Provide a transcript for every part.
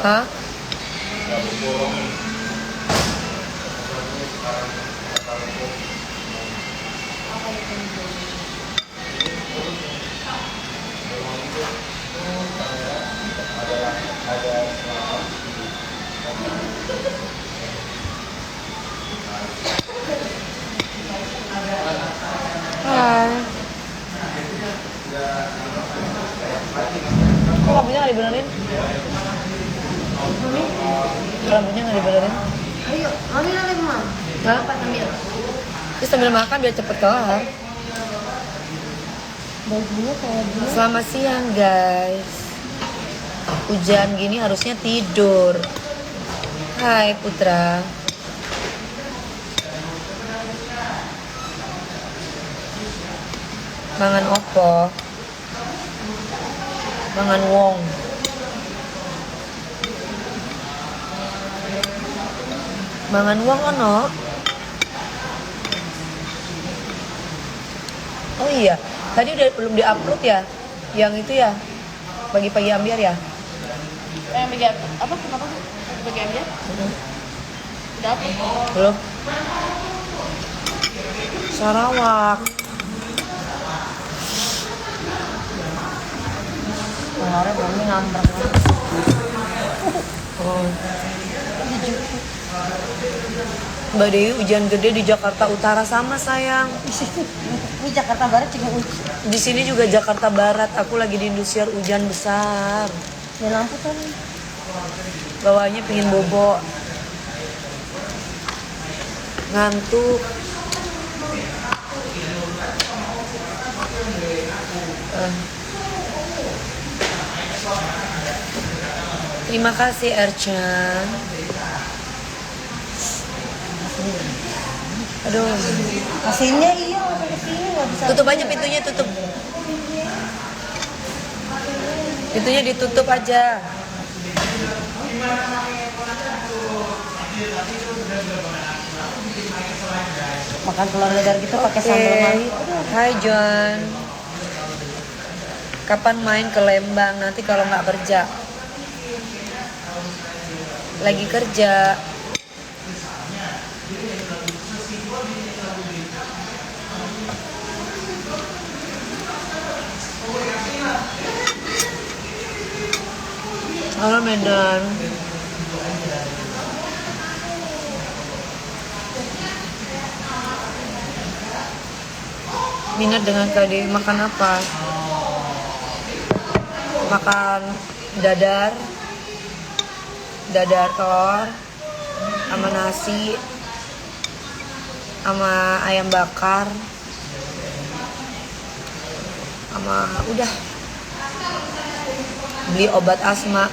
Hah? Hai. Kok rambutnya nggak dibenerin? Rambutnya nggak dibenerin? Ayo, ambil lagi Mam. Hah? Cepat ambil. Terus sambil makan biar cepet kelar. Bajunya kayak gini. Selamat siang guys. Hujan gini harusnya tidur. Hai Putra. Mangan opo? Mangan wong. Mangan wong ono. Oh iya, tadi udah belum diupload ya? Yang itu ya? Pagi-pagi ambiar ya? Yang bagi apa? Kenapa? Bagi ambil? Udah apa? Belum. Sarawak. Kemarin Mami ngambek. Oh. Mbak Dewi, hujan gede di Jakarta Utara sama sayang. Ini Jakarta Barat juga hujan. Di sini juga Jakarta Barat. Aku lagi di Indosiar hujan besar. Ya lampu kan. Bawaannya pengen bobo. Ngantuk. Terima kasih Ercan. Aduh. Mesinnya iya, masuk ke sini nggak bisa. Tutup aja pintunya, tutup. Pintunya ditutup aja. Makan telur dadar gitu pakai sambal Mami. Hai John. Kapan main ke Lembang? Nanti kalau nggak kerja. Lagi kerja. Halo Medan. Minat dengan KD makan apa? Makan dadar telur sama nasi sama ayam bakar sama udah. Beli obat asma.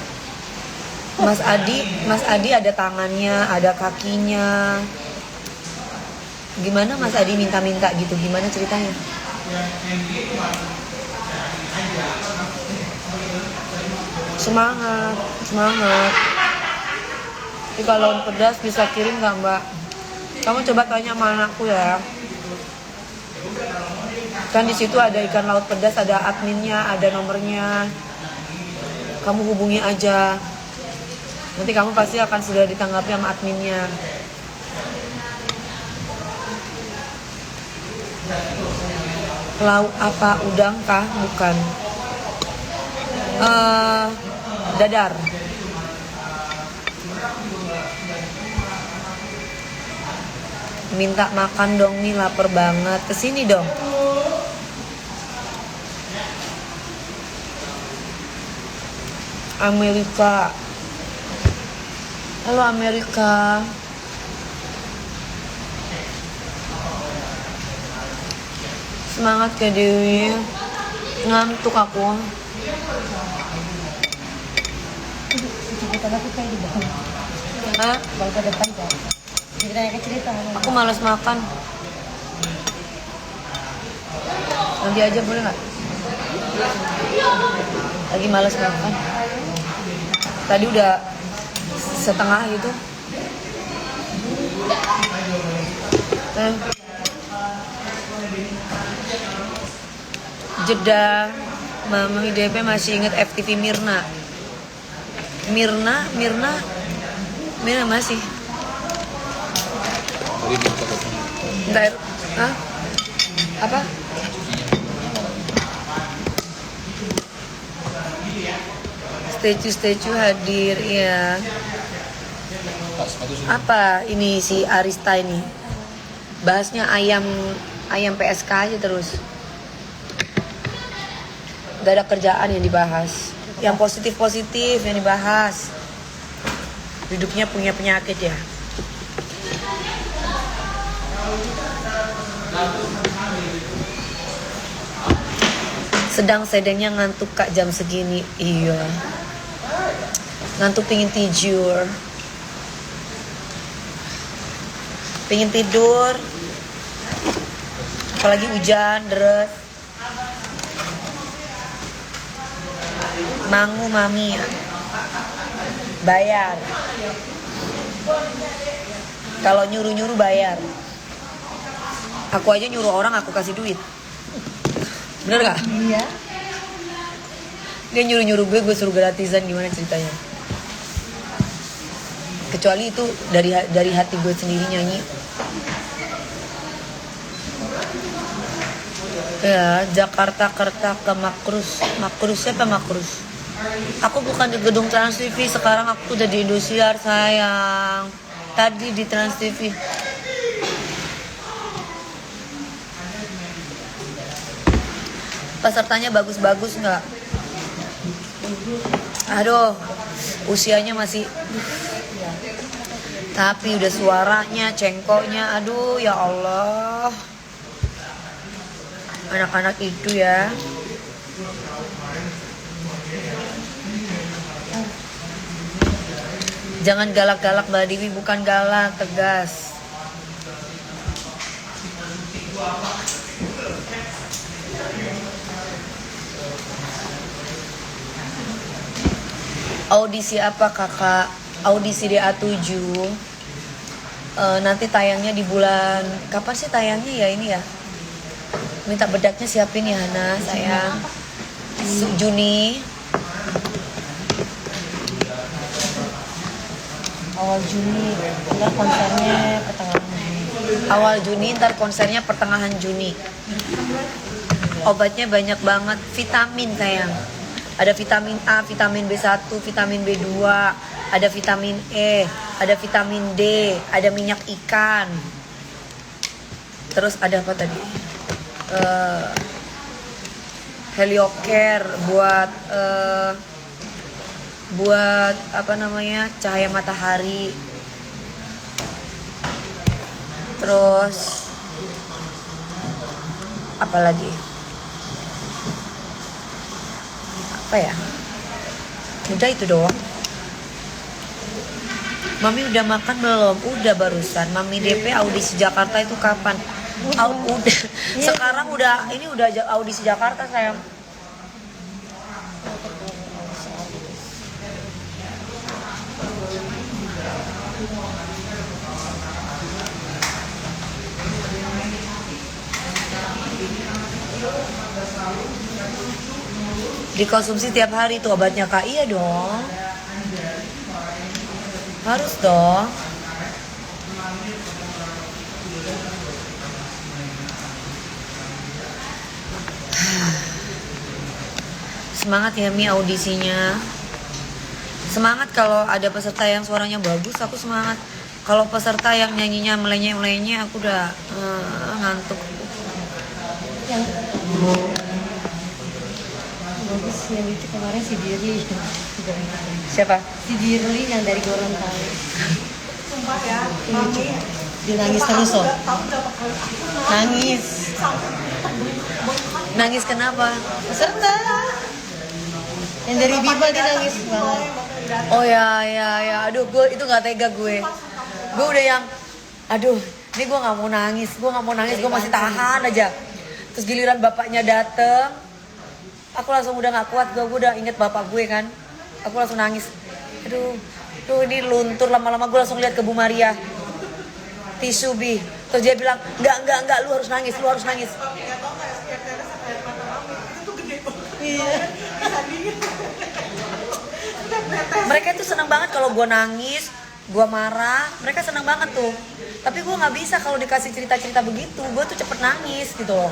Mas Adi ada tangannya, ada kakinya. Gimana Mas Adi minta-minta gitu? Gimana ceritanya? Semangat. Tapi kalau pedas bisa kirim nggak Mbak? Kamu coba tanya sama anakku ya. Kan di situ ada ikan laut pedas, ada adminnya, ada nomornya. Kamu hubungi aja. Nanti kamu pasti akan sudah ditanggapi sama adminnya. Lauk apa? Udang kah? Bukan. Dadar. Minta makan dong nih, lapar banget. Kesini dong. Amerika. Halo Amerika. Semangat ke Dewi. Ngantuk aku. Cerita aku kayak di bawah. Hah? Bang ke depan kan. Ceritanya cerita. Aku malas makan. Nanti aja boleh nggak? Lagi malas makan. Tadi udah setengah gitu. Eh. Jeda. Mami DP masih inget FTV Mirna. Mirna masih. Tadi di toko. Bentar. Hah? Apa? Statue hadir, ya. Pas sepatu sih. Apa ini si Arista ini? Bahasnya ayam PSK aja terus. Gak ada kerjaan yang dibahas. Yang positif yang dibahas. Hidupnya punya penyakit ya. Sedangnya ngantuk kak jam segini. Iya. Ngantuk pingin tidur. Pingin tidur. Apalagi hujan, deres. Mangu mami. Bayar. Kalau nyuruh bayar. Aku aja nyuruh orang aku kasih duit. Bener gak? Iya. Dia nyuruh gue suruh gratisan, gimana ceritanya? Kecuali itu dari hati gue sendiri nyanyi. Ya, Jakarta ke Makrus. Makrus siapa Makrus? Aku bukan di gedung Trans TV, sekarang aku udah di Indosiar sayang. Tadi di Trans TV. Pesertanya bagus-bagus nggak? Aduh, usianya masih. Tapi udah suaranya, cengkoknya, aduh ya Allah. Anak-anak itu ya. Jangan galak-galak Mbak Dewi, bukan galak, tegas. Audisi apa kakak? Audisi DA7. Nanti tayangnya di bulan, kapan sih tayangnya ya ini ya? Minta bedaknya siapin ya Hana, sayang. Juni. Awal Juni, ntar konsernya pertengahan Juni. Awal Juni, ntar konsernya pertengahan Juni. Obatnya banyak banget, vitamin sayang. Ada vitamin A, vitamin B1, vitamin B2, ada vitamin E, ada vitamin D, ada minyak ikan. Terus ada apa tadi? Heliocare buat apa namanya, cahaya matahari. Terus apa lagi? Apa ya? Udah itu doang. Mami udah makan belum? Udah barusan. Mami DP audisi Jakarta itu kapan? Udah. Sekarang udah audisi Jakarta sayang. Dikonsumsi tiap hari tuh obatnya kak. Iya dong. Harus dong. Semangat ya Mi audisinya. Semangat kalau ada peserta yang suaranya bagus, aku semangat. Kalau peserta yang nyanyinya melenyek-melenyek, aku udah ngantuk. Yang bagus yang itu kemarin si Dirli. Siapa? Si Dirli yang dari Gorontalo. Sumpah ya, Mami. Dia nangis terus loh. Nangis. Nangis kenapa? Peserta. Yang dari Biba dia nangis banget. Oh ya. Aduh, gue itu nggak tega gue. Gue udah yang, aduh, ini gue nggak mau nangis. Gue masih tahan aja. Terus giliran bapaknya dateng, aku langsung udah nggak kuat. Gue udah inget bapak gue kan. Aku langsung nangis. Aduh, ini luntur lama-lama. Gue langsung lihat ke Bu Maria. Tisu bi, Terus dia bilang, enggak, lu harus nangis. Tapi nggak tahu nggak setiap tetes air mata mami itu tuh gede banget. Iya. Tadinya. Setiap tetes. Mereka tuh seneng banget kalau gue nangis, gue marah, mereka seneng banget tuh. Tapi gue nggak bisa kalau dikasih cerita-cerita begitu, gue tuh cepet nangis gitu loh.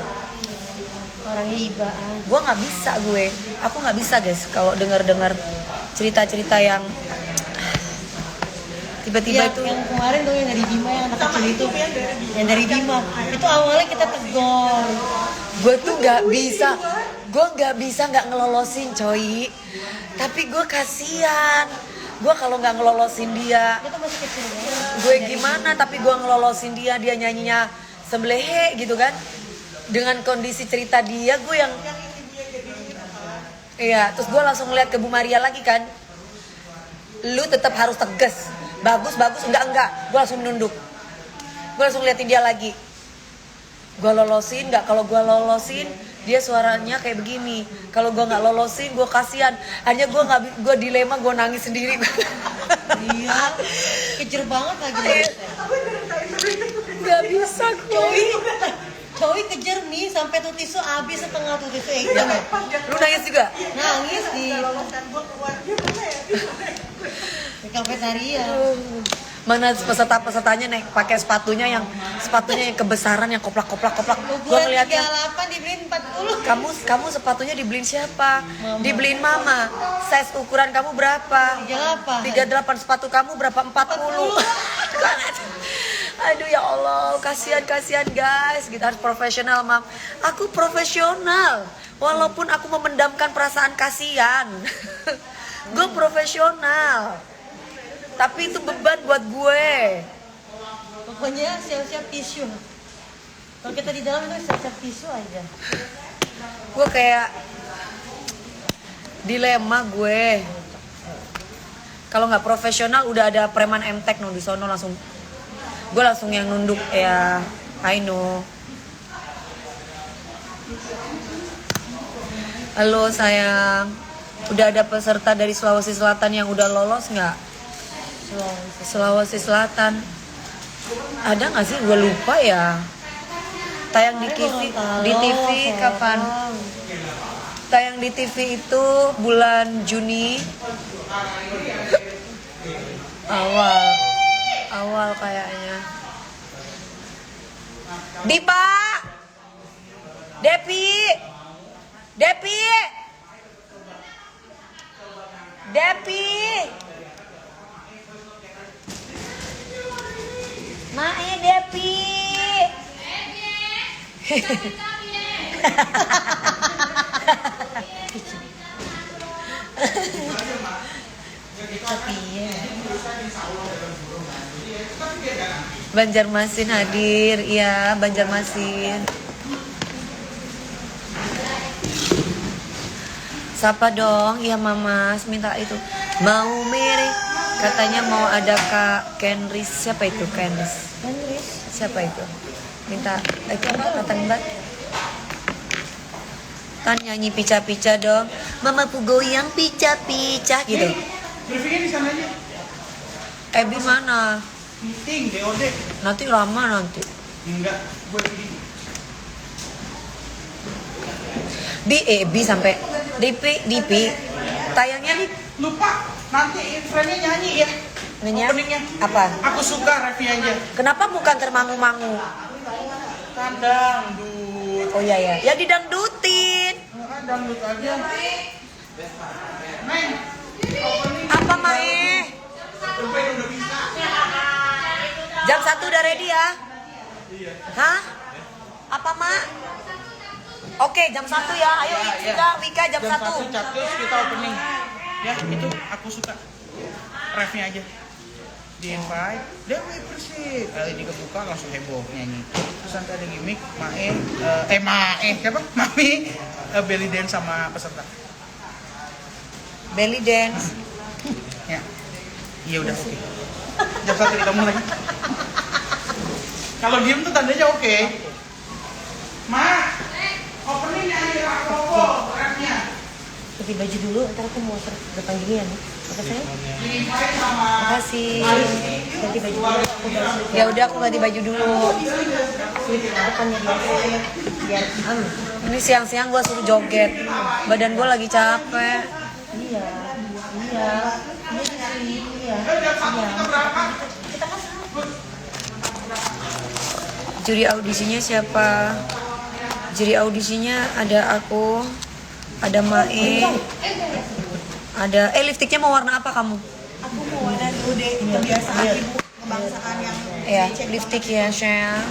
Orangnya ibaan. Gue nggak bisa aku nggak bisa guys kalau dengar cerita-cerita yang tiba-tiba Iya, itu. yang kemarin tuh yang dari Bima yang anak Sama kecil itu. itu, yang dari Bima. Yang dari Bima. Itu awalnya kita tegur. Gue tuh nggak bisa nggak ngelolosin coy. Tapi gue kasihan. Gue kalau nggak ngelolosin dia, Dia tuh masih kecil banget. gue gimana? Tapi gue ngelolosin dia nyanyinya semblehe gitu kan. Dengan kondisi cerita dia, gue yang Yang ibunya jadi apa? iya. Terus gue langsung ngeliat ke Bu Maria lagi kan. Lu tetap harus tegas. Bagus, enggak. Gue langsung nunduk. Gue langsung liatin dia lagi. Gue lolosin nggak? Kalau gue lolosin, dia suaranya kayak begini. Kalau gue nggak lolosin, gue kasihan. Hanya gue dilema, gue nangis sendiri. Iya. Kejer banget lagi. Nggak bisa gue. Cowi kejer nih sampai tuh tisu habis setengah tuh tisu itu. Lu nangis juga? Nangis di Nggak loloskan gue keluar. Dia mana ya? di kafetaria. Mana peserta-pesertanya naik pakai sepatunya yang kebesaran yang koplak. Gue Ukuran ngeliatnya. 38 dibeliin 40. Kamu sepatunya dibeliin siapa? Mama. Dibeliin mama. Size ukuran kamu berapa? 38. 38. Sepatu kamu berapa? 40. Aduh ya Allah, kasihan guys. Kita harus profesional, Mam. Aku profesional. Walaupun aku memendamkan perasaan kasihan. Gue profesional. Tapi itu beban buat gue. Pokoknya siap-siap tisu. Kalau kita di dalam itu siap-siap tisu aja. Gue kayak dilema gue. Kalau nggak profesional udah ada preman MTek di sono langsung. Gue langsung yang nunduk ya, I know. Halo sayang, udah ada peserta dari Sulawesi Selatan yang udah lolos nggak? Sulawesi Selatan, ada nggak sih? Gue lupa ya. Tayang di TV kapan? Tayang di TV itu bulan Juni. Awal kayaknya. Dipa, Depi, Mae Depi. Tapi ya. Banjarmasin hadir, iya Banjarmasin. Sapa dong, iya Mamas minta itu. Mau Mary, katanya mau ada Kak Kenris. Siapa itu Kenris? Siapa itu? Minta itu apa kata Mbak? Kan nyanyi pica-pica dong. Mama goyang pica-pica gitu. Briefingnya di sana aja. Ebi mana? Meeting, DOD. Nanti lama nanti. Enggak, gue ini. Bi sampai DP tayangnya nih Lupa, nanti friendnya nyanyi ya. nanya Openingnya. apa? Aku suka review aja. Kenapa bukan termangu-mangu? Kandang, dut. Oh iya ya, ya didangdutin. Dangdut aja. Neng, opening. Apa Mae? Jam 1 udah ready ya? Hah? Apa Mak? Oke, jam 1 ya. Ayo Wika jam 1. Terus kita opening. Ya, itu aku suka. Refnya aja. Di invite, Dewi Persik. Kali kebuka langsung heboh nyanyi. Terus nanti ada gimmick, siapa? Mami, belly dance sama peserta. Belly dance. Ya. Iya udah oke. Jam 1 kita mulai. Kalau diem tuh tandanya oke. Ma, opening nyanyi Rakobo, rapnya. ganti baju dulu, ntar aku mau depan ginian. Makasih. Makasih. Ganti baju dulu. Ya udah aku ganti baju dulu. Depannya dia. Biar ini siang-siang gua suruh joget. Badan gua lagi capek. Iya. Juri audisinya siapa? Juri audisinya ada aku, ada Mae, ada lipstiknya mau warna apa kamu? Aku mau warna nude, kebiasaan ibu kebangsaan yang Ya, lipstik ya, Shell.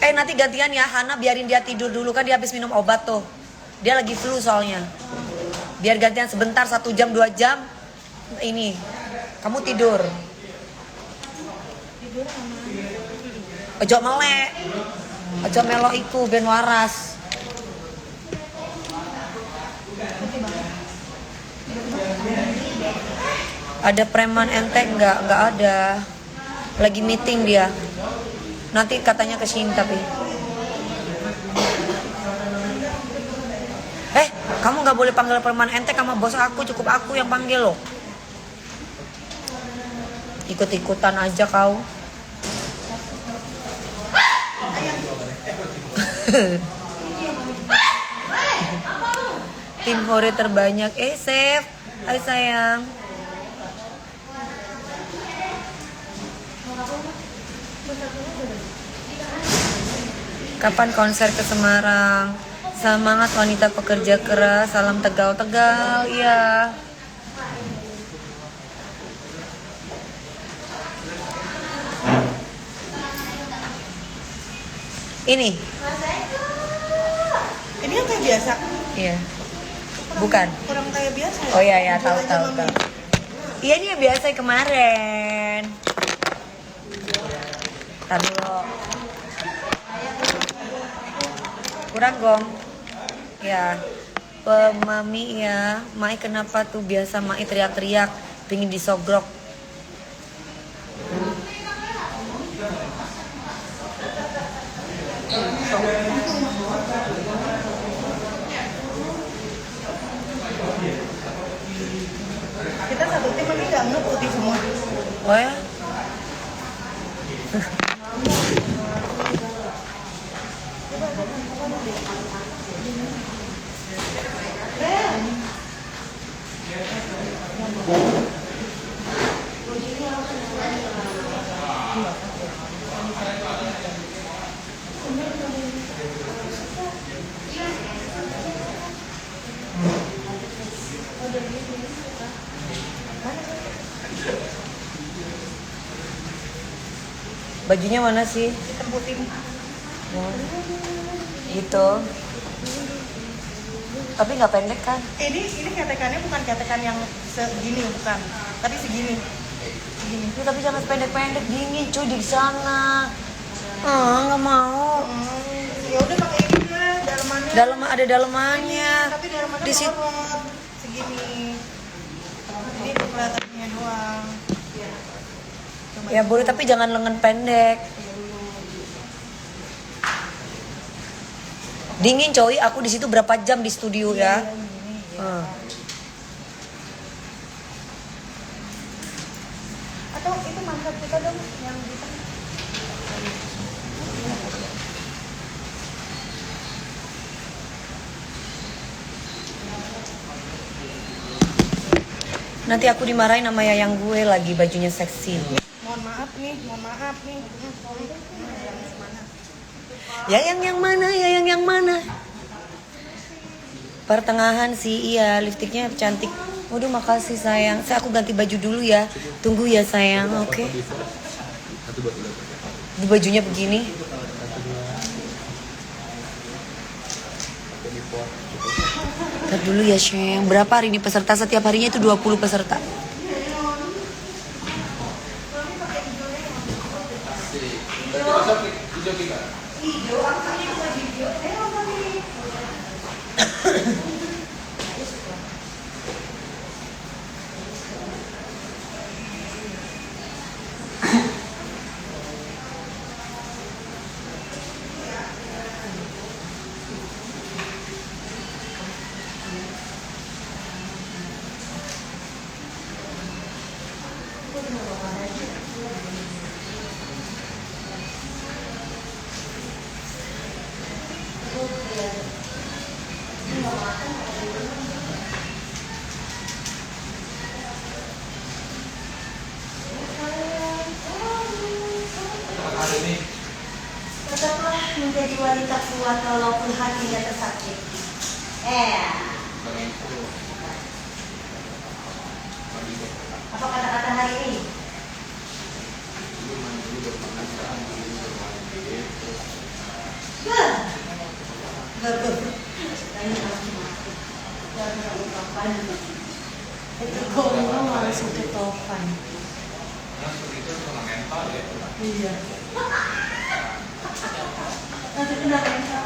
Nanti gantian ya, Hana biarin dia tidur dulu kan dia habis minum obat tuh. Dia lagi flu soalnya. Biar gantian sebentar 1 jam 2 jam. Ini, kamu tidur. Ojo melek. Ojo melo iku ben waras. Ada preman ente enggak ada. Lagi meeting dia. Nanti katanya kesini tapi. Kamu nggak boleh panggil preman ente sama bos aku, cukup aku yang panggil loh. Ikut-ikutan aja kau. Tim Hore terbanyak. Sef. Hai sayang. Kapan konser ke Semarang? Semangat wanita pekerja keras. Salam Tegal-Tegal. Iya. Ini yang kayak biasa. Iya. Bukan. Kurang kayak biasa ya? Oh iya ya, Jual tahu aja tahu Mami. tahu. Iya ini yang biasa kemarin. Tar dulu. Kurang gong. Ya. Mami ya, Mai kenapa tuh biasa Mai teriak-teriak pingin disogrok. Kita satu tim ini nggak nge putih semua. Oh ya? Bajunya mana sih? Hitam putih. Oh, gitu. Tapi nggak pendek kan? Ini ketekannya bukan ketekan yang segini, bukan. Tapi segini. Segini. Ya, tapi jangan pendek-pendek, dingin cuy di sana. Nggak mau. Ya udah pakai ini lah, dalamannya. Dalam ada dalemannya. Tapi dalamannya Di situ. molot. Segini. Jadi itu kelihatannya doang. Ya boleh tapi jangan lengan pendek. Dingin coy, aku di situ berapa jam di studio ya? Atau itu mantap kita dong yang hitam. Nanti aku dimarahin sama yayang gue lagi bajunya seksi. Mohon maaf nih. Yayang yang mana? Yayang yang mana? Pertengahan sih, iya lipstiknya cantik. Waduh makasih sayang. Aku ganti baju dulu ya. Tunggu ya sayang, oke? Di bajunya begini. Ntar dulu ya sayang. Berapa hari ini peserta? Setiap harinya itu 20 peserta. Tetaplah menjadi wanita kuat walaupun hatinya tersakiti. Apa kata-kata hari ini? Itu ngomong langsung ke topan. Iya. Nanti kena mental.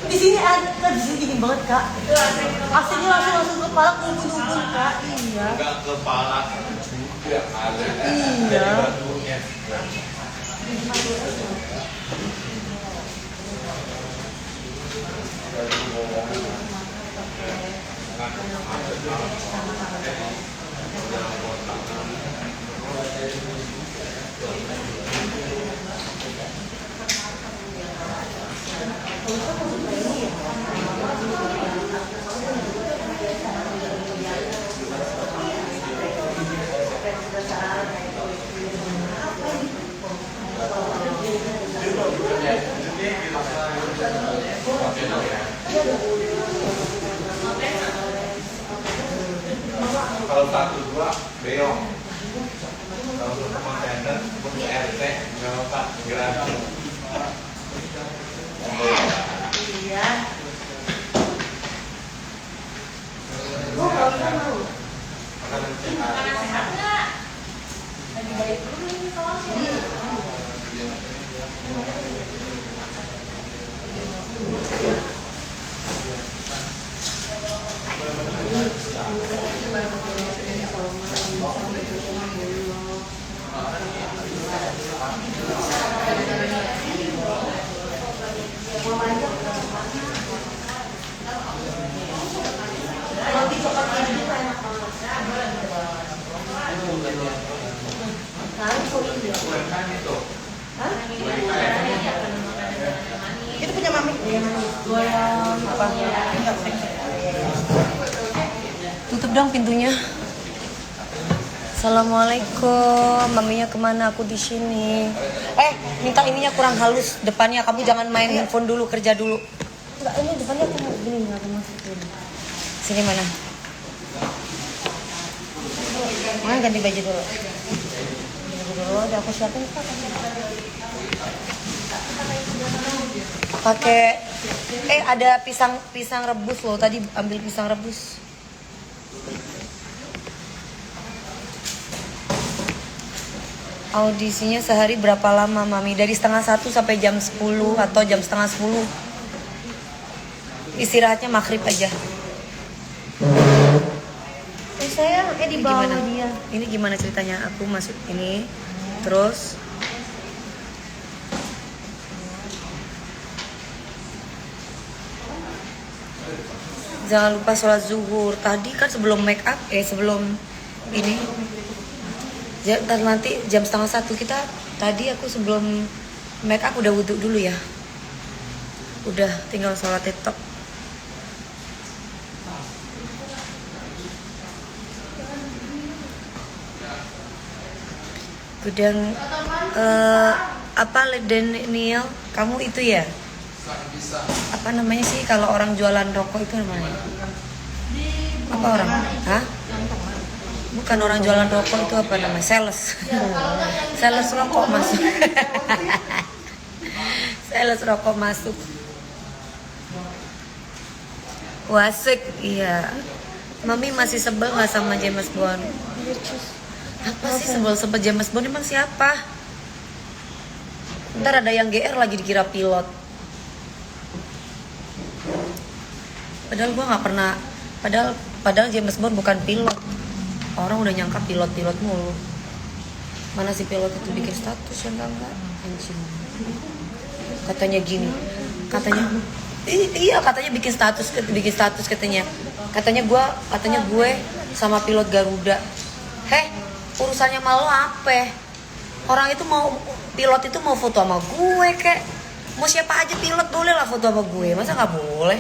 Di sini ada kan di sini dingin banget kak. Aslinya langsung kepala kumpul-kumpul kak. Iya. Enggak kepala juga ada. Iya. Kalau 1-2 beong. Kalau untuk kontainer untuk RT nggak apa gratis. Iya. Oh, kalau kita mau. Makanan sehat. Lagi baik dulu nih kawannya. Roti coklat keju enak banget. Tahu kok ini. Hah? Itu punya mami. Gua yang apa? Tutup dong pintunya. Assalamualaikum, maminya kemana? Aku di sini. Minta ininya kurang halus depannya. Kamu jangan main handphone dulu, kerja dulu. Enggak, ini depannya aku mau gini nih, aku masukin. Sini mana? Mana ganti baju dulu. Ganti baju dulu, udah aku siapin kak. Pakai ada pisang rebus loh. Tadi ambil pisang rebus. Audisinya sehari berapa lama, Mami? Dari 9:30 sampai jam 10 atau jam 9:30. Istirahatnya maghrib aja. Saya di bawah Gimana? dia. Ini gimana ceritanya? Aku masuk ini, terus jangan lupa sholat zuhur. Tadi kan sebelum make up, sebelum ini. Ntar nanti jam 12:30 kita. Tadi aku sebelum make up udah wudhu dulu ya. Udah tinggal sholat tetap. Gudang apa Ledenial? Kamu itu ya? Apa namanya sih kalau orang jualan rokok itu namanya? Apa orang? Hah? Bukan orang jualan rokok itu apa namanya? Sales. Sales rokok masuk. Sales rokok masuk. Wasik, iya. Mami masih sebel nggak sama James Bond? Apa sih sebel-sebel James Bond emang siapa? Ntar ada yang GR lagi dikira pilot. Padahal gua nggak pernah. Padahal James Bond bukan pilot. Orang udah nyangka pilot mulu. Mana si pilot itu bikin status yang enggak? Anjing. Katanya gini. Iya katanya bikin status katanya. Katanya gue sama pilot Garuda. Urusannya sama lo apa? Orang itu pilot itu mau foto sama gue kek. Mau siapa aja pilot boleh lah foto sama gue. Masa nggak boleh?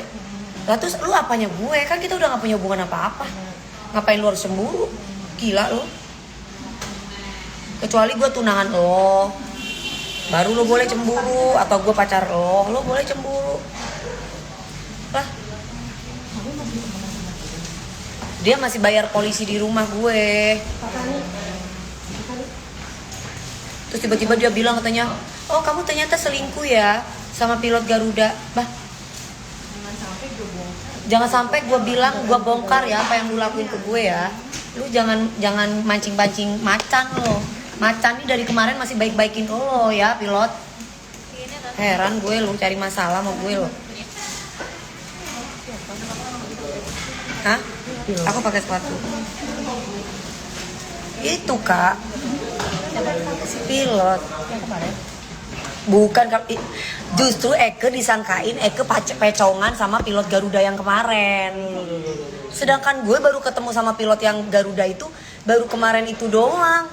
Lah terus lu apanya gue? Kan kita udah nggak punya hubungan apa-apa. Ngapain lu harus cemburu? Gila lu. Kecuali gue tunangan lo, baru lo boleh cemburu. Atau gue pacar lo boleh cemburu. Lah, dia masih bayar polisi di rumah gue. Terus tiba-tiba dia bilang katanya, oh kamu ternyata selingkuh ya sama pilot Garuda. Bah, jangan sampai gue bilang gue bongkar ya apa yang lu lakuin ke gue ya. Lu jangan mancing-mancing macan lo. Macan nih dari kemarin masih baik-baikin lo ya pilot. Heran gue lu cari masalah sama gue lo. Hah? Aku pakai sepatu. Itu kak, si pilot. Yang kemarin. Bukan, justru Eke disangkain Eke pecongan sama pilot Garuda yang kemarin. Sedangkan gue baru ketemu sama pilot yang Garuda itu baru kemarin itu doang.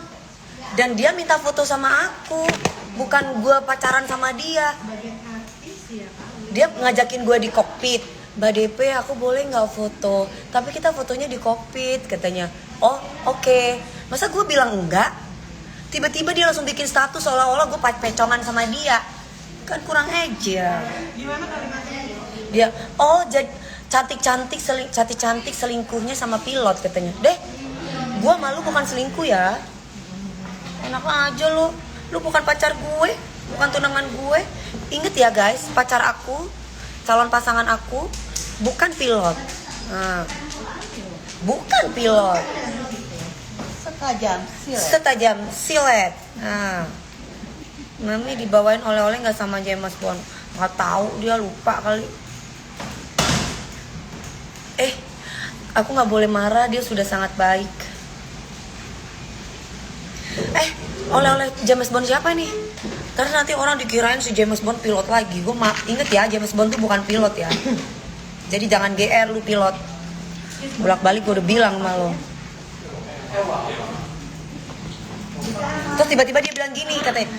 Dan dia minta foto sama aku, bukan gue pacaran sama dia. Dia ngajakin gue di kokpit. Mbak DP aku boleh nggak foto? Tapi kita fotonya di kokpit katanya. Oh oke. Masa gue bilang enggak? Tiba-tiba dia langsung bikin status seolah-olah gue pecongan sama dia. Kan kurang aja. Gimana kalimatnya? Dia, oh cantik-cantik selingkuhnya sama pilot katanya. Deh, gue malu bukan selingkuh ya. Enak aja lu bukan pacar gue, bukan tunangan gue. Ingat ya guys, pacar aku, calon pasangan aku, bukan pilot. Nah, bukan pilot. Setajam silet. Nah, Mami dibawain oleh-oleh nggak sama James Bond? Nggak tahu, dia lupa kali. Aku nggak boleh marah, dia sudah sangat baik. Oleh-oleh James Bond siapa nih? Karena nanti orang dikirain si James Bond pilot lagi. Gue inget ya, James Bond tuh bukan pilot ya. Jadi jangan GR lu pilot. Bolak-balik gue udah bilang sama lo. Terus tiba-tiba dia bilang gini katanya,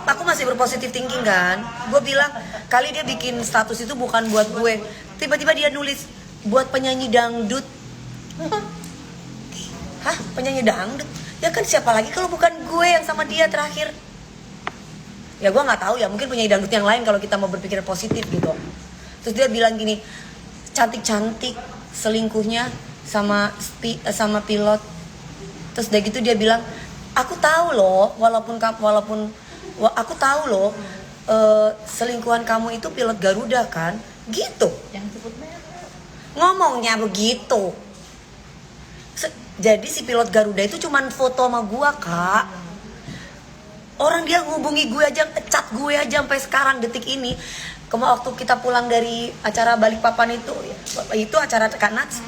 aku masih berpositif thinking kan. Gue bilang kali dia bikin status itu bukan buat gue. Tiba-tiba dia nulis buat penyanyi dangdut. Hah, penyanyi dangdut? Ya kan siapa lagi kalau bukan gue yang sama dia terakhir? Ya gue nggak tahu ya, mungkin penyanyi dangdut yang lain kalau kita mau berpikir positif gitu. Terus dia bilang gini, cantik-cantik selingkuhnya sama pilot. Terus udah gitu dia bilang, aku tahu loh, walaupun aku tahu loh, selingkuhan kamu itu pilot Garuda kan, gitu. Yang sebut merek. Ngomongnya begitu. Jadi si pilot Garuda itu cuman foto sama gua kak. Orang dia ngubungi gue aja, chat gue aja sampai sekarang detik ini. Waktu kita pulang dari acara Balikpapan itu acara Kak Nats.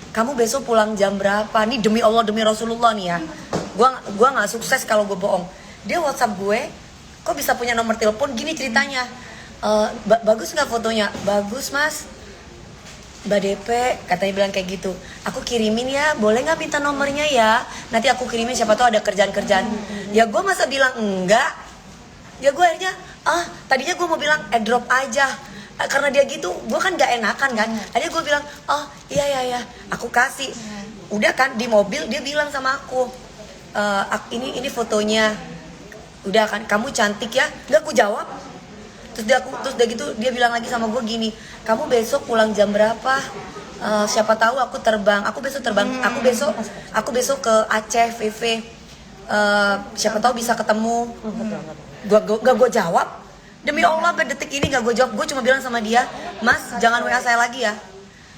Kamu besok pulang jam berapa? Nih demi Allah demi Rasulullah nih ya. Gua nggak sukses kalau gue bohong. Dia WhatsApp gue, kok bisa punya nomor telepon? Gini ceritanya. Bagus nggak fotonya? Bagus mas. Mbak DP katanya bilang kayak gitu. Aku kirimin ya, boleh nggak minta nomornya ya? Nanti aku kirimin, siapa tahu ada kerjaan-kerjaan. Ya gue masa bilang enggak. Ya gue akhirnya, tadinya gue mau bilang drop aja. Karena dia gitu, gue kan gak enakan kan. Akhirnya gue bilang, iya, aku kasih. Udah kan di mobil dia bilang sama aku, ini fotonya. Udah kan, kamu cantik ya. Gak aku jawab. Terus udah gitu dia bilang lagi sama gue gini, kamu besok pulang jam berapa? Siapa tahu aku terbang. Aku besok terbang. Aku besok ke Aceh, VV. Siapa tahu bisa ketemu. Gak gue jawab. Demi Allah sampai detik ini gak gue jawab. Gue cuma bilang sama dia, mas jangan WA saya lagi ya.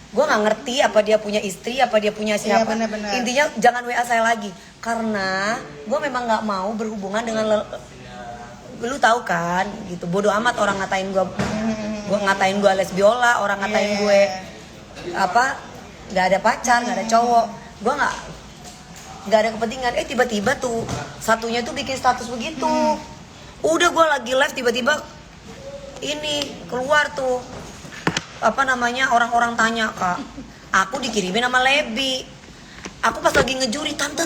Gue gak ngerti apa dia punya istri, apa dia punya siapa. Ya, bener-bener. Intinya jangan WA saya lagi. Karena gue memang gak mau berhubungan dengan lu tahu kan gitu. Bodoh amat orang ngatain gue. Gue ngatain gue lesbiola, orang ngatain gue gak ada pacar, gak ada cowok. Gue gak ada kepentingan. Tiba-tiba tuh satunya tuh bikin status begitu. Udah gue lagi live tiba-tiba ini keluar tuh orang-orang tanya kak, aku dikirimin sama Lebi. Aku pas lagi ngejuri, tante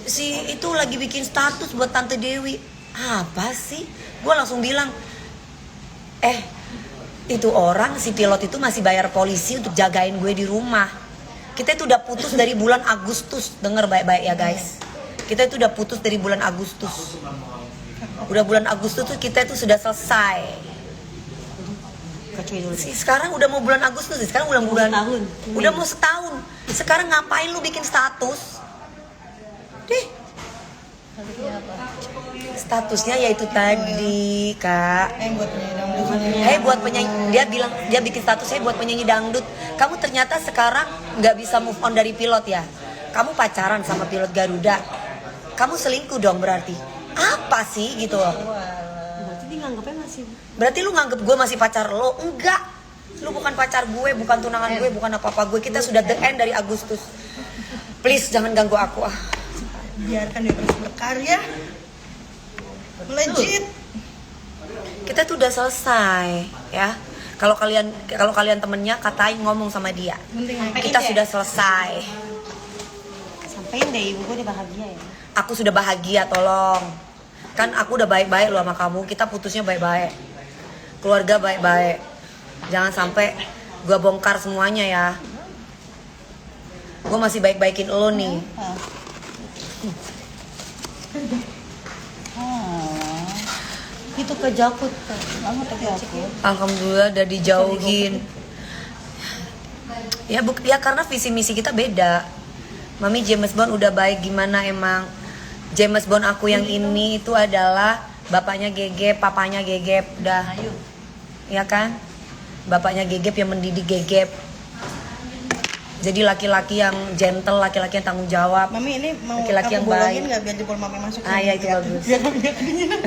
si itu lagi bikin status buat tante Dewi. Apa sih? Gue langsung bilang, itu orang si pilot itu masih bayar polisi untuk jagain gue di rumah. Kita itu udah putus dari bulan Agustus, denger baik-baik ya guys. Kita itu udah putus dari bulan Agustus. Udah bulan Agustus tuh kita itu sudah selesai. Kecuali dulu. Sekarang udah mau bulan Agustus sih. Sekarang udah bulan setahun. Udah mau setahun. Sekarang ngapain lu bikin status? Deh. Statusnya yaitu tadi, Kak. Buat penyanyi. Dia bilang dia bikin status saya buat penyanyi dangdut. Kamu ternyata sekarang nggak bisa move on dari pilot ya. Kamu pacaran sama pilot Garuda. Kamu selingkuh dong berarti. Apa sih gitu loh. Berarti dia nganggapnya masih. Berarti lu nganggep gue masih pacar lo? Enggak. Lu bukan pacar gue, bukan tunangan gue, bukan apa-apa gue. Kita sudah the end dari Agustus. Please jangan ganggu aku ah. Biarkan dia terus berkarya. Legit. Kita tuh udah selesai ya. Kalau kalian temennya katain ngomong sama dia. Kita sudah selesai. Sampein deh ibu gue udah bahagia ya. Aku sudah bahagia, tolong. Kan aku udah baik-baik loh sama kamu. Kita putusnya baik-baik. Keluarga baik-baik. Jangan sampai gue bongkar semuanya ya. Gue masih baik-baikin lo nih. Itu kejakut kan. Banget kejakut. Alhamdulillah udah dijauhin. Ya karena visi misi kita beda. Mami James Bond udah baik gimana emang. James Bond aku yang ini itu adalah bapaknya Gegep, papanya Gegep, udah. Ya kan? Bapaknya Gegep yang mendidik Gegep. Jadi laki-laki yang gentle, laki-laki yang tanggung jawab. Mami ini mau laki-laki aku yang bolongin baik. nggak biar jempol mami masuk? Ah ya itu bagus. Biar mami nggak kedinginan.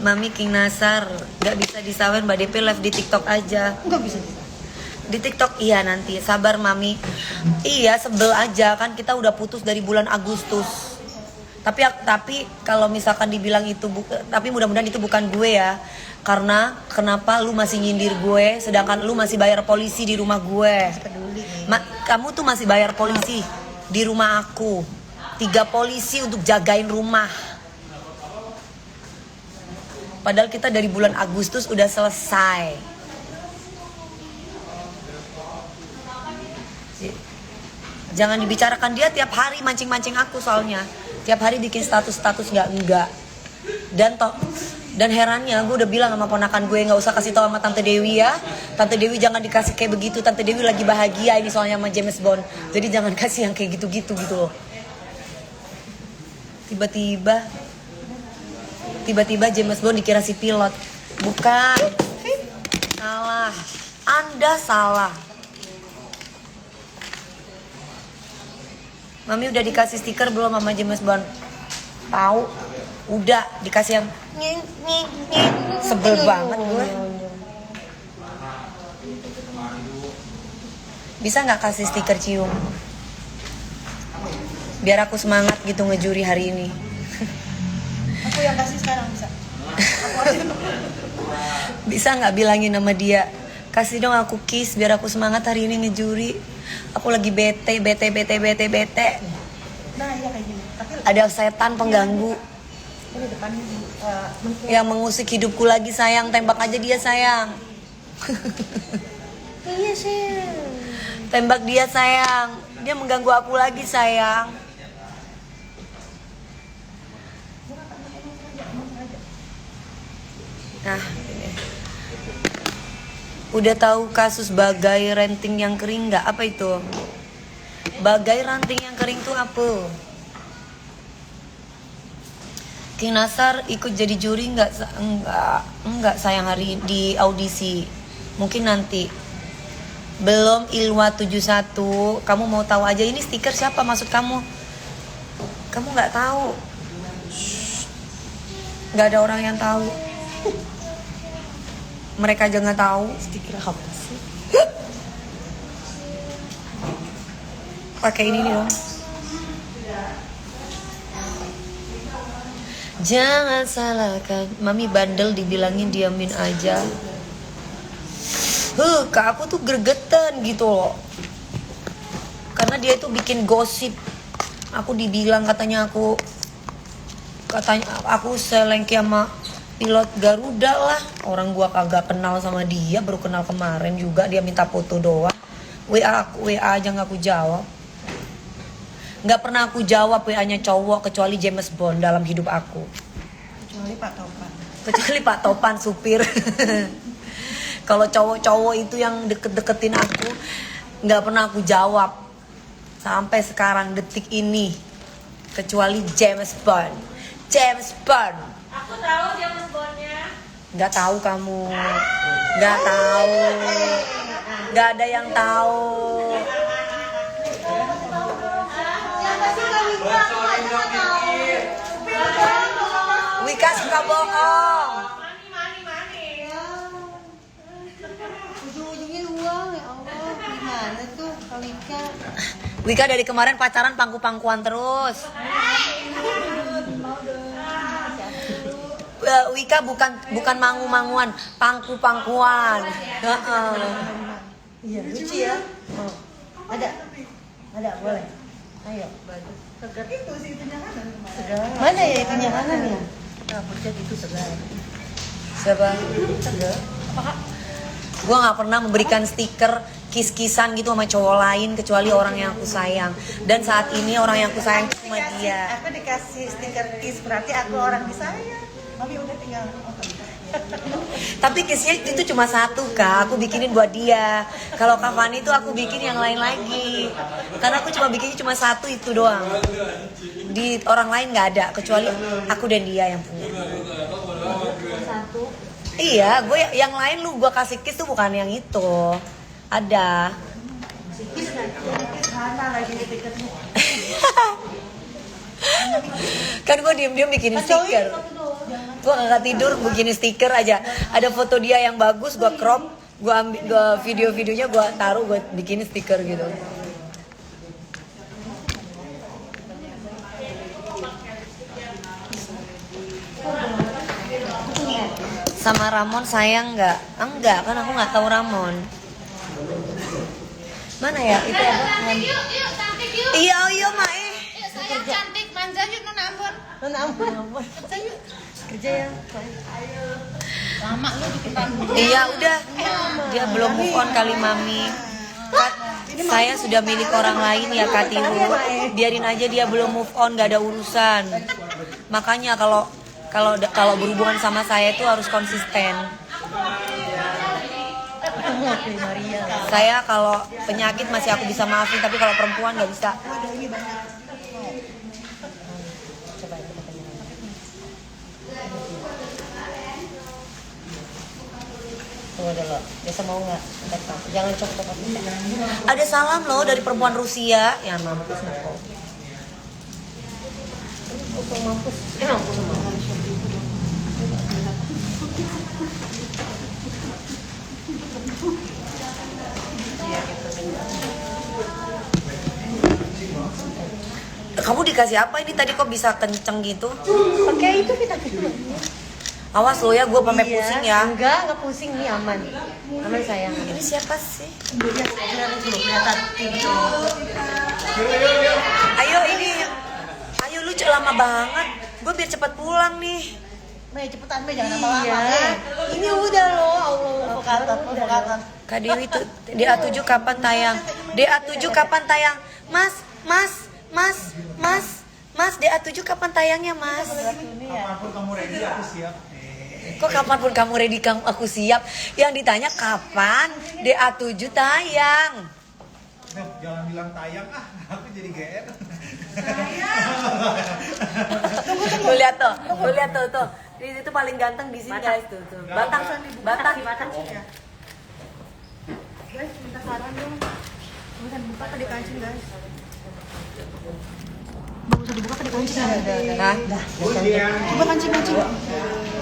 Mami King Nasar nggak bisa disawer Mbak DP live di TikTok aja. Nggak bisa. Di TikTok iya nanti. Sabar Mami. Iya sebel aja kan kita udah putus dari bulan Agustus. Tapi kalau misalkan dibilang itu tapi mudah-mudahan itu bukan gue ya. Karena kenapa lu masih nyindir gue sedangkan lu masih bayar polisi di rumah gue. Kamu tuh masih bayar polisi di rumah aku. 3 polisi untuk jagain rumah. Padahal kita dari bulan Agustus udah selesai. Jangan dibicarakan, dia tiap hari mancing-mancing aku soalnya. Tiap hari bikin status-status enggak. Dan herannya gue udah bilang sama ponakan gue nggak usah kasih tahu sama Tante Dewi ya. Tante Dewi jangan dikasih kayak begitu. Tante Dewi lagi bahagia ini soalnya sama James Bond. Jadi jangan kasih yang kayak gitu-gitu gitu loh. Tiba-tiba James Bond dikira si pilot. Bukan. Salah. Anda salah. Mami udah dikasih stiker belum sama James Bond? Tahu? Udah dikasih yang nying. Sebel banget gue. Bisa nggak kasih stiker cium? Biar aku semangat gitu ngejuri hari ini. Aku yang kasih sekarang bisa. Bisa nggak bilangin sama dia, kasih dong aku kiss biar aku semangat hari ini ngejuri. Aku lagi bete. Nah iya kayak gini. Tapi Ada setan pengganggu ini depan yang mengusik hidupku lagi sayang. Tembak aja dia sayang. Iya sih. Tembak dia sayang. Dia mengganggu aku lagi sayang. Nah, ini. Udah tahu kasus bagai ranting yang kering nggak? Apa itu? Bagai ranting yang kering tuh apa? King Nasar ikut jadi juri nggak? Enggak sayang hari di audisi. Mungkin nanti. Belum Ilwa 71. Kamu mau tahu aja ini stiker siapa maksud kamu? Kamu nggak tahu. Nggak ada orang yang tahu. Mereka aja nggak tahu. Stiker apa sih? Pakai ini nih dong. Jangan salahkan. Mami bandel dibilangin diamin aja. Kak aku tuh gregetan gitu loh. Karena dia tuh bikin gosip. Aku dibilang katanya aku selengki sama pilot Garuda lah. Orang gua kagak kenal sama dia, baru kenal kemarin juga. Dia minta foto doang. WA aja nggak aku jawab. Nggak pernah aku jawab WA-nya cowok kecuali James Bond dalam hidup aku. Kecuali Pak Topan. Kecuali Pak Topan supir. Kalau cowok-cowok itu yang deket-deketin aku, nggak pernah aku jawab sampai sekarang detik ini. Kecuali James Bond. James Bond. Aku tahu James Bond-nya. Nggak tahu kamu. Nggak tahu. Nggak ada yang tahu. Wika suka bohong. Ujung-ujungnya uang ya Allah. Gimana tuh Kak Wika? Wika dari kemarin pacaran pangku-pangkuan terus. Wika bukan mangu-manguan, pangku-pangkuan. Iya, lucu ya. Oh. Ada, boleh. Ayo, bagus. Segar itu sih itunya kanan. Segar. Mana ya itunya kanan ya? Nah, pencet itu segar. Siapa? Segar. Gue nggak pernah memberikan stiker kiss-kissan gitu sama cowok lain kecuali orang yang aku sayang. Dan saat ini orang yang aku sayang cuma dia. Aku dikasih stiker kiss, berarti aku orang disayang. Mami udah tinggal. Tapi kissnya itu cuma satu Kak, aku bikinin buat dia. Kalau Kak Fani itu aku bikin yang lain lagi. Karena aku cuma bikinnya cuma satu itu doang. Di orang lain nggak ada kecuali aku dan dia yang punya. Satu. Iya, gue yang lain lu gue kasih kiss tuh bukan yang itu. Ada. Kan gue diem-diem bikinin stiker. Gue gak tidur bikinin stiker aja. Ada foto dia yang bagus, gue crop, gue ambil video-videonya gue taruh, gue bikinin stiker gitu. Sama Ramon sayang nggak? Enggak, kan aku nggak tahu Ramon. Mana ya? Itu apa? Cantik yuk, cantik yuk. Iya, iya, Mae. Yuk sayang cantik, manja yuk Nona Ambon. Nona ampun. Kerja ya. Lama lu dikitan. Iya, udah. Dia belum move on kali Mami. Saya sudah milik orang lain ya Katiwu. Biarin aja dia belum move on, gak ada urusan. Makanya kalau berhubungan sama saya itu harus konsisten. Saya kalau penyakit masih aku bisa maafin, tapi kalau perempuan nggak bisa. Tunggu dulu, biasa mau nggak? Jangan copot. Ada salam loh dari perempuan Rusia. Ya mampus Niko. Mampus. Kamu dikasih apa ini tadi kok bisa kenceng gitu? Pakai itu vitamin. Awas lo ya, gue pamit pusing ya. Enggak pusing nih, aman. Aman sayang. Ini siapa sih? Kelihatan itu. Ayo ini, ayo lu lama banget. Gue biar cepat pulang nih. Mei cepetan Mei, jangan lama-lama. Ini udah loh, Allah provokator. Kak Dewi tuh DA7 kapan tayang? DA7 kapan tayang? Mas, DA7 kapan tayangnya, Mas? Kapanpun kamu ready aku siap. Kok kapanpun kamu ready aku siap? Yang ditanya kapan DA7 tayang? Jangan bilang tayang aku jadi GR. Tuh lihat tuh. Itu paling ganteng di sini guys tuh. Batang. Guys, minta saran dong. Bisa buka tadi kancing guys. Bagus dibuka tadi kancing. Hah? Coba kancing.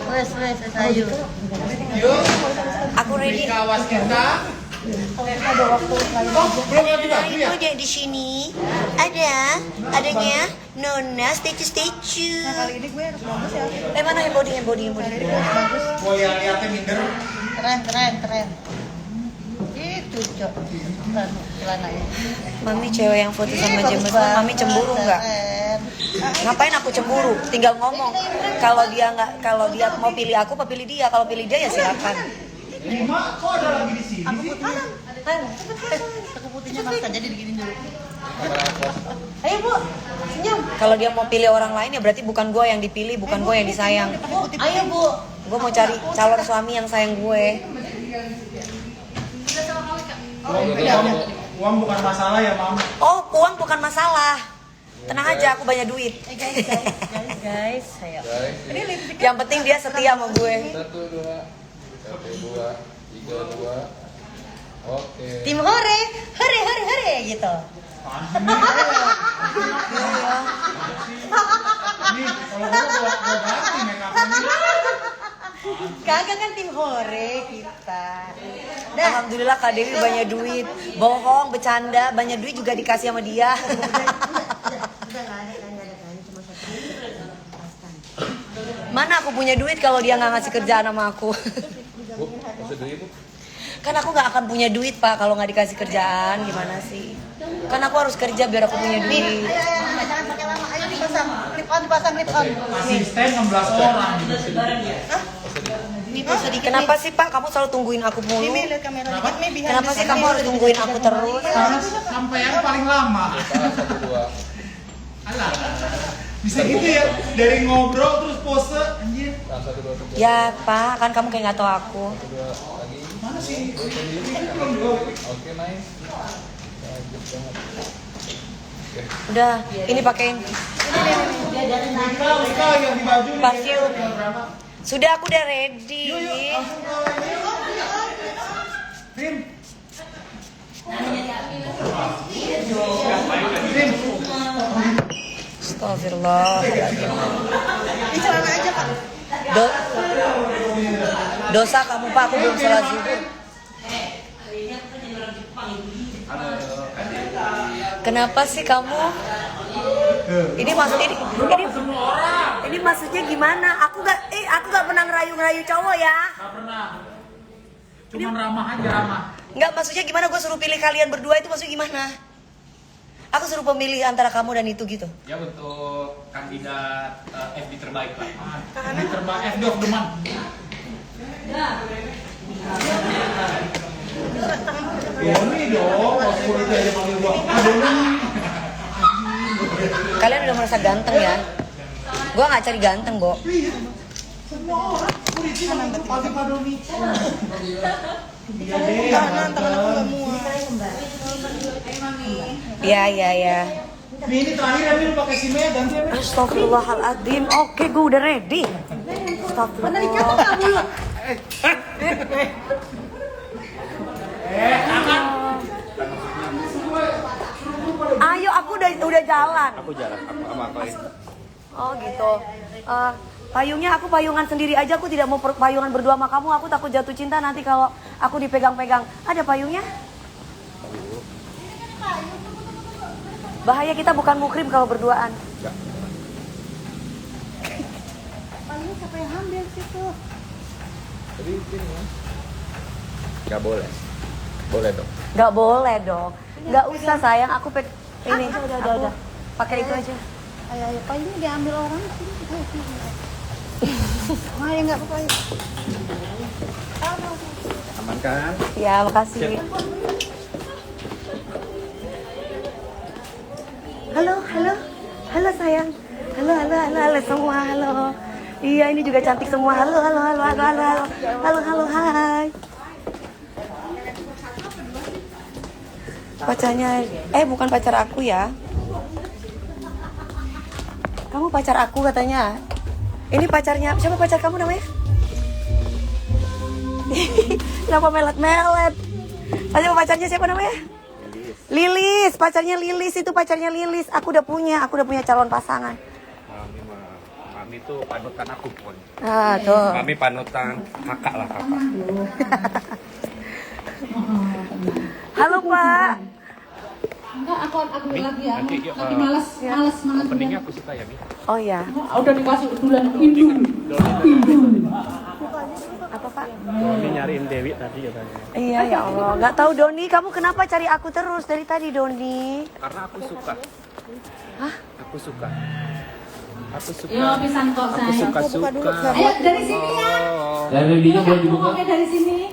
Wes, ayo. Aku ready. Kawas kita. Belum ada di sini. Adanya Nona statue. Nah, kali ini gue harus bagus ya. Mana handbody. Mau yang liatnya minder. Keren. Itu, Cok. Celananya. Mami cewek yang foto sama James Bond, Mami cemburu nggak? Ngapain aku cemburu? Tinggal ngomong. Kalau dia mau pilih aku, apa pilih dia? Kalau pilih dia ya silakan. Kok ada lagi di sini sih? Teko putihnya makan jadi digini dulu. Ayo Bu, senyum. Kalau dia mau pilih orang lain ya berarti bukan gue yang dipilih, bukan gue yang disayang. Ayo Bu. Gue mau cari calon suami yang sayang gue. Uang bukan masalah ya, Mam. Oh, uang bukan masalah. Tenang aja, aku banyak duit. Guys, ayo. Yang penting dia setia sama gue. 1, 2, 2, 3, 2. Oke. Tim hore gitu. Nih, kalau gua ganti make up ini. Kagak kan tim hore kita. Dah. Alhamdulillah Kak Dewi banyak duit. Bohong, bercanda, banyak duit juga dikasih sama dia. Udah nggak ada kan cuma satu. Mana aku punya duit kalau dia nggak ngasih kerjaan sama aku. Bu, masih dulu Bu. Kan aku nggak akan punya duit Pak kalau nggak dikasih kerjaan. Gimana sih? Kan aku harus kerja biar aku punya duit. Jangan pakai lama. Ayo dipasang. Clip on. Asisten 16 orang. Ini pun sedikit. Kenapa sih Pak kamu selalu tungguin aku mulu? Ini lihat kamera. Ini Kenapa sih kamu harus tungguin aku terus? Karena sampai yang paling lama. 1, 2. Alah. Bisa gitu ya, dari ngobrol terus pose, anjir. 1, 2, 3. Ya Pak, kan kamu kayak nggak tahu aku. 2 lagi. Mana sih? Oke, nice. Bagus banget. Udah, ini pakein Lika yang di baju nih. parfum. Berapa? Sudah, aku udah ready. Langsung ke ini. Rim. Rim. Astagfirullah. Ini celana aja Kak. Dosa kamu Pak, aku belum sholat zuhur. Kenapa sih kamu? Ini maksudnya gimana? Aku gak pernah ngerayu cowok ya. Gak pernah. Cuman ramah aja, ramah. Nggak, maksudnya gimana? Gue suruh pilih kalian berdua itu maksudnya gimana? Aku suruh pemilih antara kamu dan itu gitu. Ya untuk kandidat FD terbaik lah. Ini terbaik FD of the month. Doni dong, pas kulitnya aja panggil gua. Doni. Kalian udah merasa ganteng ya? Gue nggak cari ganteng, Bo. Semua orang kulitnya panggil Pak Doni. Iya deh. Tangan aku nggak muat. Iya. Nih ini terakhir ya, Mil, pakai sime ganti ya, Mil. Astagfirullahaladzim. Oke, gue udah ready. Astagfirullah. Ayo, aku udah jalan. Aku jarang sama apa ini. Oh gitu. Payungnya aku payungan sendiri aja. Aku tidak mau payungan berdua sama kamu. Aku takut jatuh cinta nanti kalau aku dipegang-pegang. Ada payungnya? Bahaya, kita bukan mukrim kalau berduaan. Payung siapa yang ambil situ? Jadi ini ya. Gak boleh. Boleh dong. Gak boleh dong. Gak usah sayang. Aku ini. Udah. Pakai itu aja. Ayo, payungnya diambil orang sini. Ayo, nggak apa-apa. Aman kan? Ya, makasih. Halo sayang. Halo semua. Halo. Iya, ini juga cantik semua. Halo. Hai. Pacarnya, bukan pacar aku ya. Kamu pacar aku katanya. Ini pacarnya, siapa pacar kamu namanya? Kenapa melet-melet? Pacarnya siapa namanya? Lilis, pacarnya Lilis, itu pacarnya Lilis. Aku udah punya calon pasangan. Mami tuh panutan aku pun. Ah, tuh. Mami panutan kakak lah kakak. Halo, Pak. Enggak, aku lagi ya. Nanti yuk, Tapi males openingnya aku suka ya, Mi. Oh ya. Udah dikasih bulan Indul. Apa, Pak? Doni nyariin Dewi tadi katanya. Iya, ya Allah. Nggak tahu Doni, kamu kenapa cari aku terus dari tadi, Doni? Karena aku suka. Hah? Aku suka. Yo, pisang kok Aku saya. suka. Ayo dari sini ya. Oh. Dan ready-nya boleh dibuka. Oke dari sini.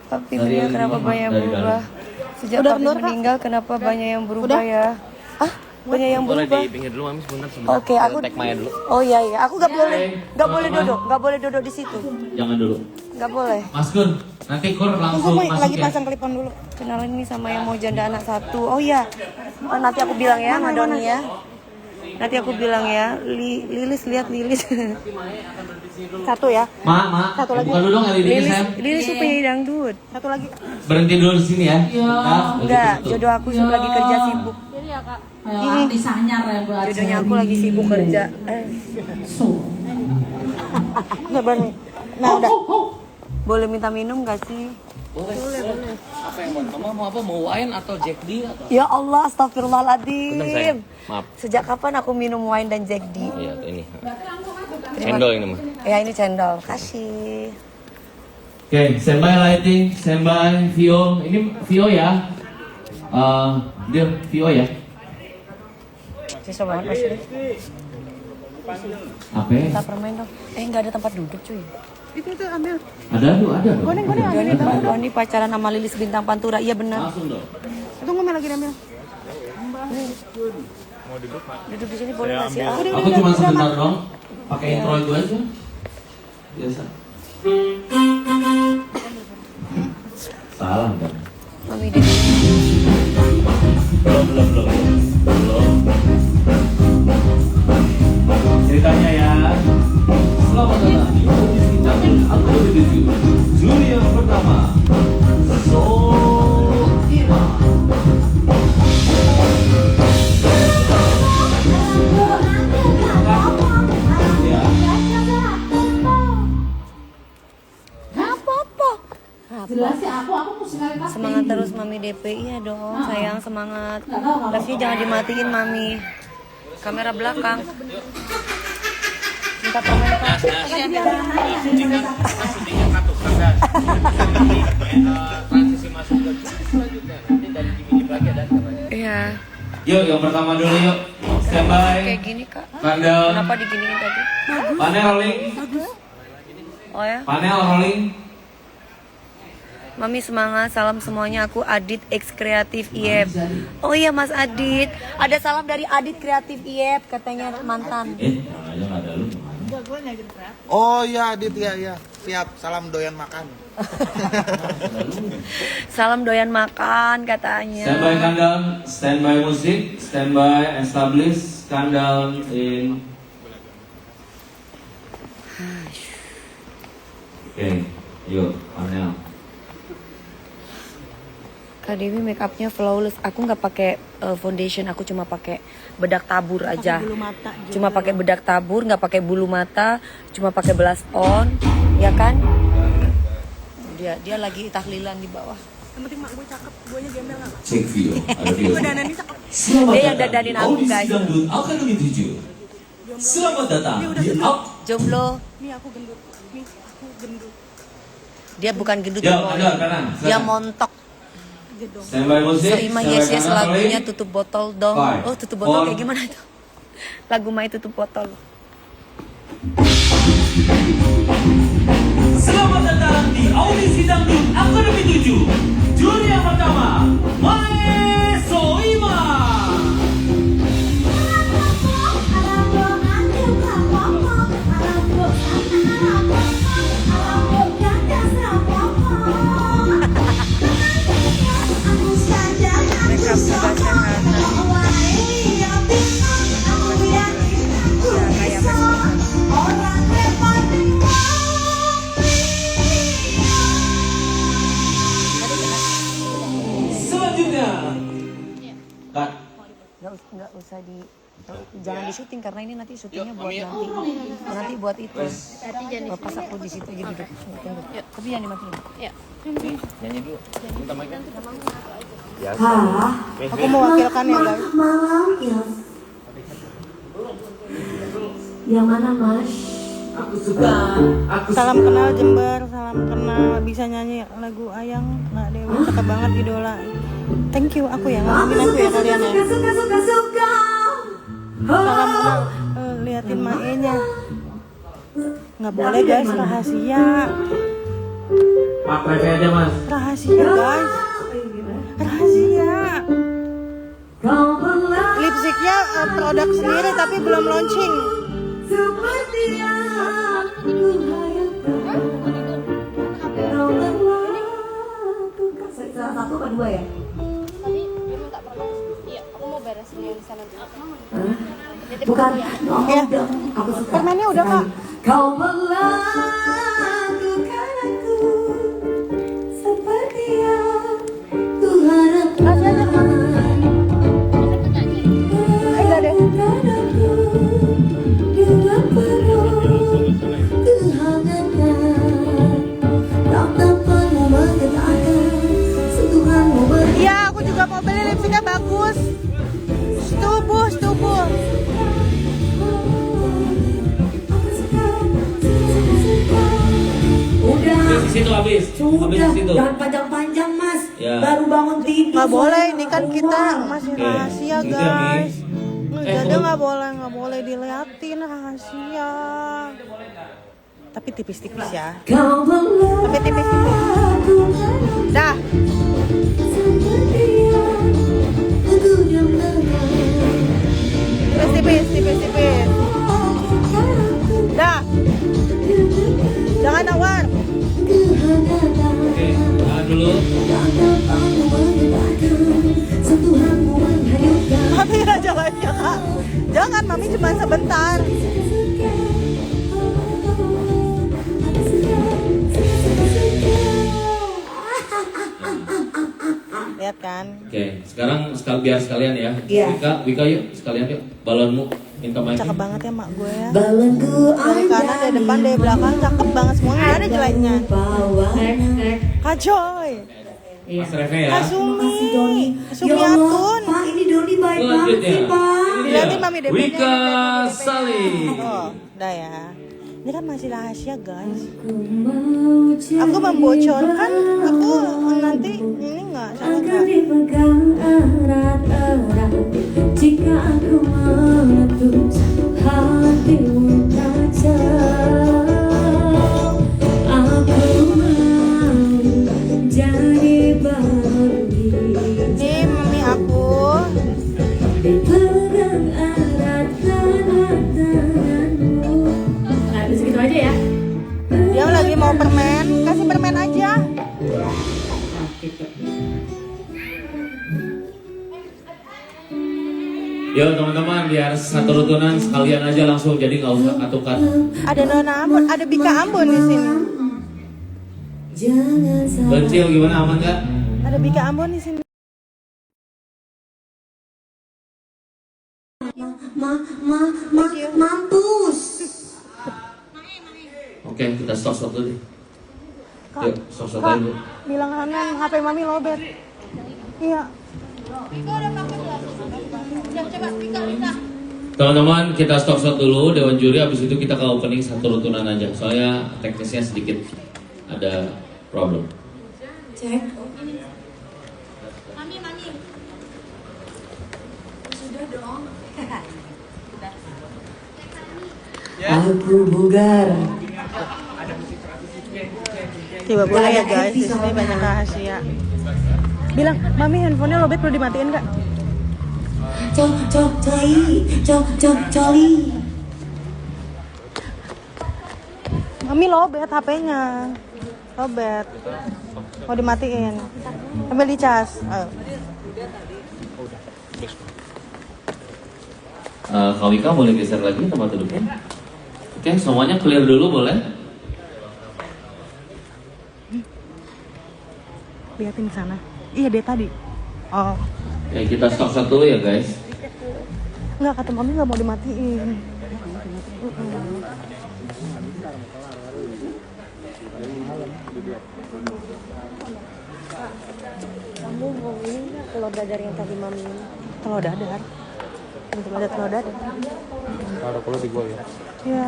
Papi meninggal kenapa banyak yang berubah? Sejak Papi meninggal kenapa banyak yang berubah ya? Ah, banyak yang Boleh berubah. di pinggir dulu Mami sebentar sebentar. Oke, aku tag Maya dulu. Oh iya, aku nggak boleh duduk di situ. Jangan dulu. Nggak boleh. Mas Gun, nanti Kur langsung masuk Lagi ya. pasang klipon dulu. Kenalan ini sama yang mau janda anak satu. Oh iya, nanti aku bilang ya, Madoni ya. Nanti aku bilang ya, Lilis lihat Lilis. Satu ya. Satu lagi. Bukan dulu dong LED Lilis, Sam. Lilis tuh penyanyi dangdut. Satu lagi. Berhenti dulu di sini ya. Nah, Enggak, jodoh aku lagi kerja sibuk. Jadi ya kak. Artisahnya buat Jodohnya aku lagi sibuk kerja. Nggak berani. Nah udah. Boleh minta minum gak sih? Boleh. Apa yang buat Mama mau apa? Mau wine atau Jack D atau? Ya Allah, Bentar, astagfirullahaladzim. sayang. Maaf. Sejak kapan aku minum wine dan Jack D? Iya, ini. Cendol ini mah. Ya ini cendol, kasih. Oke, standby lighting, standby Vio. Ini Vio ya. Dia Vio ya. Susah banget Mas. Apa? Ya? Kita permain dong. Nggak ada tempat duduk cuy. Itu tuh ambil. Ada tuh, ada. Doni pacaran sama Lilis Bintang Pantura, iya benar. Langsung dong. Itu ngomel lagi ambil. Duduk di sini boleh nggak sih? Ah, Aku cuma sebentar dong. Pakai intro itu aja. Biasa. Salah kan? Mami di Belum. Ceritanya ya. Selamat datang di audisi dangdut aku menuju juri yang pertama. Soima. Ya. Jelas ya aku musikal semangat terus Mami DP, iya dong sayang semangat. Live-nya jangan dimatiin Mami. Kamera belakang. Minta permen Kak. Transisi masuk ke selanjutnya. Nanti dari gini lagi ada. Iya. Yuk, yang pertama dulu yuk. Standby. Kayak gini Kak. Kandang. Kenapa diginiin tadi? Panel rolling. Oh ya. Panel rolling. Mami semangat, salam semuanya. Aku Adit X Kreatif IEP. Oh iya Mas Adit, ada salam dari Adit Kreatif IEP katanya mantan. Aja nggak ada lu. Oh iya Adit, ya. Siap, salam doyan makan. Salam doyan makan katanya. Standby kandang, standby musik, standby establish kandang in. Oke, yuk panel. Kak Dewi make upnya flawless. Aku nggak pakai foundation, aku cuma pakai bedak tabur aja. Cuma pakai bedak tabur, nggak pakai bulu mata, cuma pakai blush on, ya kan? Dia lagi tahlilan di bawah. Yang penting mak gue cakep, gue nya gembel nggak? Cek video, ada video. Gue danani cakep. Dia yang dandanin aku guys. Akademi 7. Selamat datang di Jomblo. Nih aku gendut. Dia bukan gendut. Yo, ada kanan. Dia montok. Standby musik. Terima yes yes lagunya tutup botol dong. Oh tutup botol kayak gimana itu? Lagu Mai tutup botol. Selamat datang di audisi dangdut Akademi 7. Juri yang pertama, Mae Soima. Selanjutnya, Kak. Nggak usah jangan di syuting karena ini nanti syutingnya buat nanti buat itu. Pas aku di situ aja duduk. Tapi jangan dimatiin. Ya. Nyanyi dulu. Minta mic. Aku mewakilkan ya guys. malam yang mana Mas? Aku suka. Salam kenal Jember, salam kenal bisa nyanyi lagu Ayang, Nak Dewi, cakep banget idola. Thank you, aku ya, ngalamin aku ya kalian ya. Salam kenal, liatin Mae-nya. Nggak boleh guys, rahasia. Pakai aja mas. Rahasia guys. Rahasia. Lipstiknya produk sendiri tapi belum launching. Salah satu apa dua ya? Tadi dia minta permen. Iya, aku mau beresin yang di sana dulu. Bukan. Ya. Aku suka. Permennya udah kak. Kau melakukan aku seperti yang Tuhan Kasih aja kak. Enggak deh. Iya, aku juga mau beli lipstiknya bagus. Setubuh. Di situ habis di situ. Jangan panjang-panjang mas. Ya. Baru bangun tidur. Nggak boleh, ini kan kita masih Oke. rahasia Gitu ya, Mi. guys. Jadi kamu- nggak boleh diliatin rahasia. Tapi tipis-tipis ya. Kau Tapi tipis-tipis. Dah. Tipis-tipis. Dah. Jangan nawar. Oke, tahan dulu. Mami aja lainnya kak. Jangan, mami cuma sebentar. Lihat kan? Oke, sekarang biar sekalian ya. Iya. Wika yuk sekalian yuk. Balonmu minta main. Cakep banget ya mak gue ya. balonku Dari kanan, dari depan, dari belakang cakep banget semuanya. Gak ada jeleknya. Kak Joy, Mas Reve ya. Kak Sumi, Sumiatun. Pak ini Doni baik banget Selanjutnya. sih Pak. Dilihatin mami DP-nya. Wika Sali. Oh, udah ya. Ini kan masih rahasia guys. Aku membocorkan, aku nanti ini nggak salah nggak? Dipegang erat-erat jika aku mengetuk hatimu tajam. Aku mau jadi baru Ini mami aku. dipegang erat tanganmu. Nah, segitu aja ya. Dia lagi mau permen, kasih permen aja. Yo teman-teman, biar satu rutunan sekalian aja langsung, jadi nggak usah atukan. Ada Nona Ambon, ada Bika Ambon di sini. Jangan sampai Kecil gimana, aman nggak? Ada Bika Ambon di sini. mampus. Oke, kita stop dulu deh. Yuk, stop Kak, dulu. bilang Hanan, HP mami lobet. Iya. Teman-teman, kita stop dulu Dewan Juri, habis itu kita ke opening satu rutunan aja. Soalnya teknisnya sedikit ada problem. Cek. Aku bugar. Coba boleh ya guys, di sini banyak rahasia. Bilang, mami handphonenya lobet perlu dimatiin nggak? Coli. Mami lobet HP-nya. Lobet. Mau dimatiin. Ambil dicas. Ayo. Kak Wika boleh geser lagi tempat duduknya? Oke, semuanya clear dulu boleh? Liatin sana. Iya dia tadi. Oh. Oke, kita stop dulu ya guys. Enggak, kata mami nggak mau dimatiin. Kamu mau ini nggak telur dadar yang tadi mami ini? Telur dadar. Untuk ada telur dadar. Ada kalau di gua ya. Iya.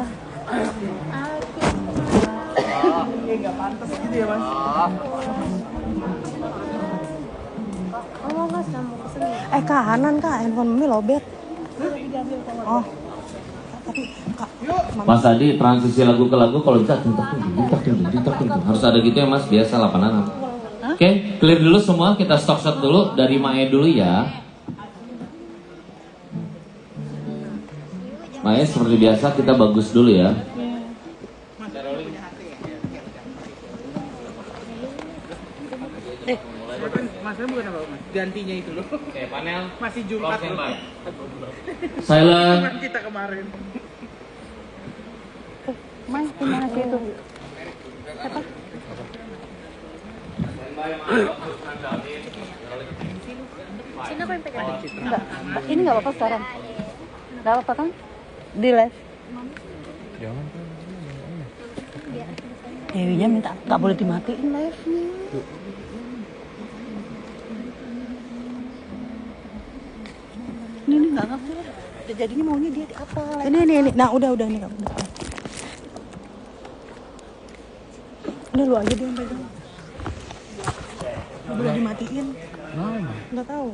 Oh nggak sama kesini. Kak Hanan kak, handphone mami lobet. Oh. Tapi kak, Mas Adi transisi lagu ke lagu kalau bisa harus ada gitu ya Mas, biasa 8-an. Oke, clear dulu semua, kita stop shot dulu dari Mae dulu ya. Mae seperti biasa kita bagus dulu ya. Mas, bukan apa Mas? Gantinya itu loh. Oke, panel. Masih Jumat loh. Silent. Kita kemarin. Mas, gimana sih itu? Apa? Enggak, ini nggak apa-apa sekarang. Nggak apa-apa kan? Di live. Dewinya minta nggak boleh dimatiin live-nya. Ini nggak ngerti. Jadinya maunya dia di apa? Ini. Nah udah ini nggak apa. Udah lu aja dia yang pegang. Nggak boleh dimatiin. Nggak tahu.